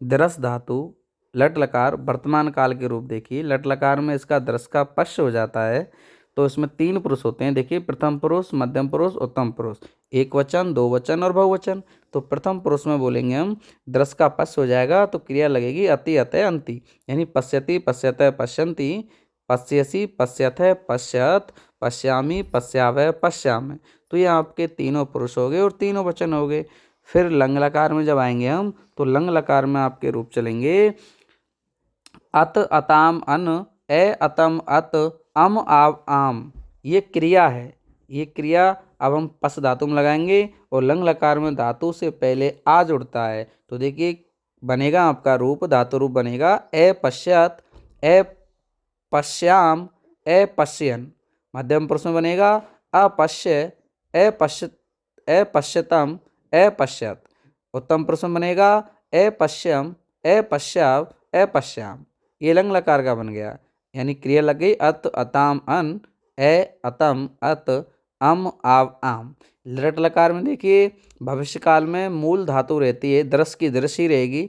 दरस धातु लट लकार वर्तमान काल के रूप देखिए। लट लकार में इसका दरस का पश्य हो जाता है, तो इसमें 3 पुरुष होते हैं। देखिए, प्रथम पुरुष, मध्यम पुरुष, उत्तम पुरुष, एक वचन, दो वचन और बहुवचन। तो प्रथम पुरुष में बोलेंगे हम, दरस का पश्य हो जाएगा तो क्रिया लगेगी अति, अतः, अंति। यानी पश्यति, पश्यतः, पश्यन्ति, पश्यसि, पश्यथः, पश्यत, पश्यामि, पश्यावः, पश्यामि। तो ये आपके तीनों पुरुष हो गए और तीनों वचन हो गए। फिर लंग लकार में जब आएंगे हम, तो लंग लकार में आपके रूप चलेंगे अत, अताम, अन, ए, अतम, अत, अम, आव, आम। ये क्रिया है। ये क्रिया अब हम पस धातु में लगाएंगे और लंग लकार में धातु से पहले आ जुड़ता है। तो देखिए, बनेगा आपका रूप, धातु रूप बनेगा ए पश्यत, ए पश्याम, ए पश्यन। मध्यम पुरुष में बनेगा अपश्य, ए पश्य, ए पश्यतम, ए पश्यत। उत्तम पुरुष में बनेगा ए पश्यम, ए पश्याव, ए पश्याम। ये लंग लकार का बन गया। यानी क्रिया लग गई अत, अताम, अन, ए, अतम, अत, अम, आव, आम। लट लकार में देखिए, भविष्य काल में मूल धातु रहती है, दृश्य की दृश्य ही रहेगी।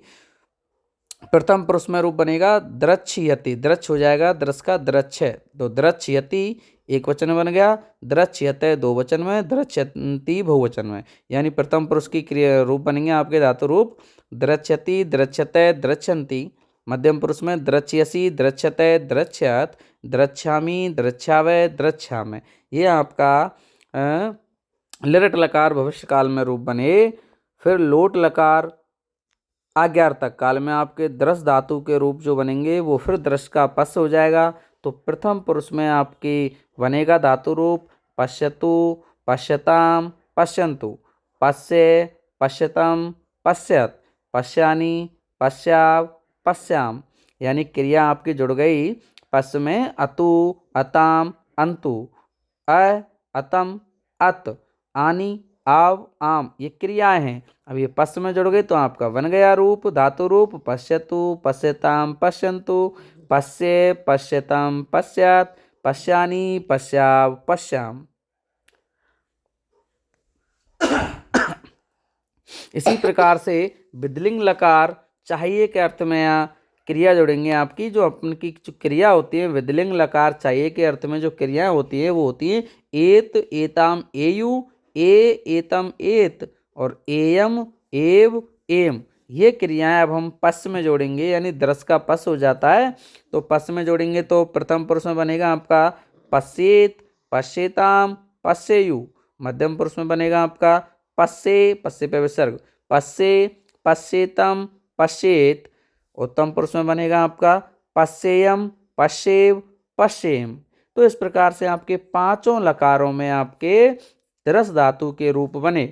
प्रथम पुरुष में रूप बनेगा द्रच्छयति, द्रच्छ हो जाएगा, दृश्य का द्रच्छ। तो द्रच्छयति एक वचन में बन गया, द्रच्छयते दो वचन में, द्रच्छन्ति बहुवचन में। यानी प्रथम पुरुष की क्रिया रूप बनेंगे आपके धातु रूप द्रच्छति, द्रच्छते, द्रच्छन्ति। मध्यम पुरुष में द्रच्छयसि, द्रच्छते, द्रच्छत, द्रच्छामि, द्रच्छावै, द्रच्छामि। ये आपका लिरट लकार भविष्य काल में रूप बने। फिर लोट लकार आज्ञार्थक काल में आपके दृश धातु के रूप जो बनेंगे वो फिर दृश का पश्य हो जाएगा। तो प्रथम पुरुष में आपकी बनेगा धातु रूप पश्यतु, पश्यताम, पश्यन्तु, पश्य, पश्यतम, पश्यत, पश्यानि, पश्याव, पश्याम। यानी क्रिया आपकी जुड़ गई पश्य में अतु, अताम, अंतु, अ, अतम, अत, आनी, आव, आम। ये क्रियाएं हैं। अब ये पश्य में जुड़ गए तो आपका बन गया रूप, धातु रूप पश्यतु, पश्यताम, पश्यन्तु, पश्य, पश्यतम, पश्यत, पश्यानि, पश्याव, पश्याम। इसी प्रकार से विधिलिंग लकार चाहिए के अर्थ में या क्रिया जोड़ेंगे आपकी, जो अपन की जो क्रिया होती है विधिलिंग लकार चाहिए के अर्थ में जो क्रियाएं होती है वो होती है एत, एताम, एयु, ए, एतम, एत और एयम, एव, एम। ये क्रियाएं अब हम पश्य में जोड़ेंगे, यानी दृश्य का पश्य हो जाता है। तो पश्य में जोड़ेंगे तो प्रथम पुरुष में बनेगा आपका पश्येत, पश्येताम, पश्येयु। मध्यम पुरुष में बनेगा आपका पश्ये, पश्ये पे विसर्ग, पश्ये, पश्येतम, पश्येत। उत्तम पुरुष में बनेगा आपका पश्येयम, पश्येव, पश्येम। तो इस प्रकार से आपके पांचों लकारों में आपके रस धातु के रूप बने।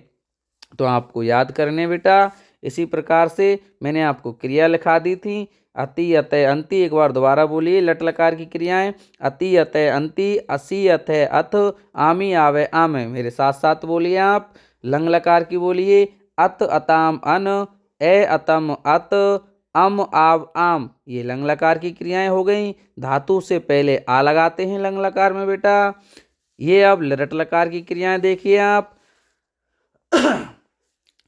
तो आपको याद करने बेटा। इसी प्रकार से मैंने आपको क्रिया लिखा दी थी अति, अतः, अंति। एक बार दोबारा बोलिए लट लकार की क्रियाएं अति, अतः, अंति, असि, अतः, अथ, आमी, आवे, आमे। मेरे साथ साथ बोलिए आप। लंग लकार की बोलिए अत, अताम, अन, ए, अतम, अत, अम, आव, आम। ये लंग लकार की क्रियाएं हो गई। धातु से पहले आ लगाते हैं लंग लकार में बेटा। ये अब लिरट लकार की क्रियाएं देखिए आप।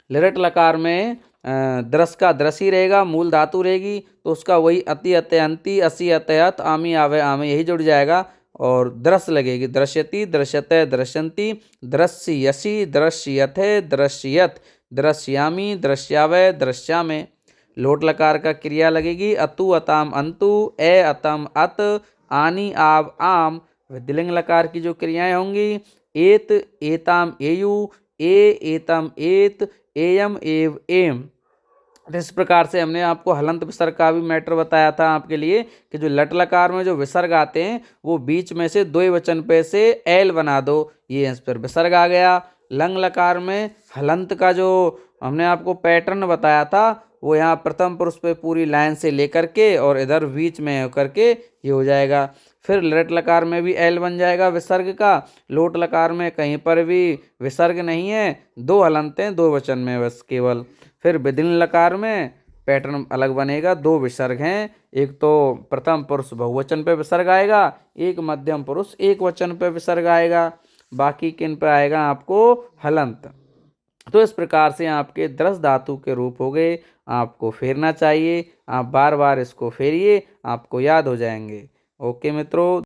लिरट लकार में दृश्य का दृश्य ही रहेगा, मूल धातु रहेगी, तो उसका वही अति, अतः, अंति, असि, अतः, अत, आमी, आवे, आमे यही जुड़ जाएगा और दृश्य लगेगी। दृश्यति, दृश्यते, दृश्यन्ति, दृश्यसि, दृश्यथे, दृश्यत, दृश्यामि, दृश्यावै, दृश्यामे। लोट लकार का क्रिया लगेगी अतु, अताम, अंतु, ए, अतम, अत, आनी, आव, आम। विधिलिंग लकार की जो क्रियाएं होंगी एत, एताम, एयु, ए, एतम, एत, एयम, एव, एम। इस प्रकार से हमने आपको हलंत विसर्ग का भी मैटर बताया था आपके लिए कि जो लट लकार में जो विसर्ग आते हैं वो बीच में से द्वय वचन पे से एल बना दो, ये इस पर विसर्ग आ गया। लंग लकार में हलंत का जो हमने आपको पैटर्न बताया था वो यहाँ प्रथम पुरुष पे पूरी लाइन से लेकर के और इधर बीच में होकर के ये हो जाएगा। फिर लट लकार में भी एल बन जाएगा विसर्ग का। लोट लकार में कहीं पर भी विसर्ग नहीं है, दो हलंत हैं दो वचन में बस केवल। फिर विधिलिंग लकार में पैटर्न अलग बनेगा, दो विसर्ग हैं, एक तो प्रथम पुरुष बहुवचन पे विसर्ग आएगा, एक मध्यम पुरुष एक वचन पे विसर्ग आएगा, बाकी किन पे आएगा आपको हलंत। तो इस प्रकार से आपके 10 धातु के रूप हो गए। आपको फेरना चाहिए, आप बार बार इसको फेरिए, आपको याद हो जाएंगे। ओके मित्रों।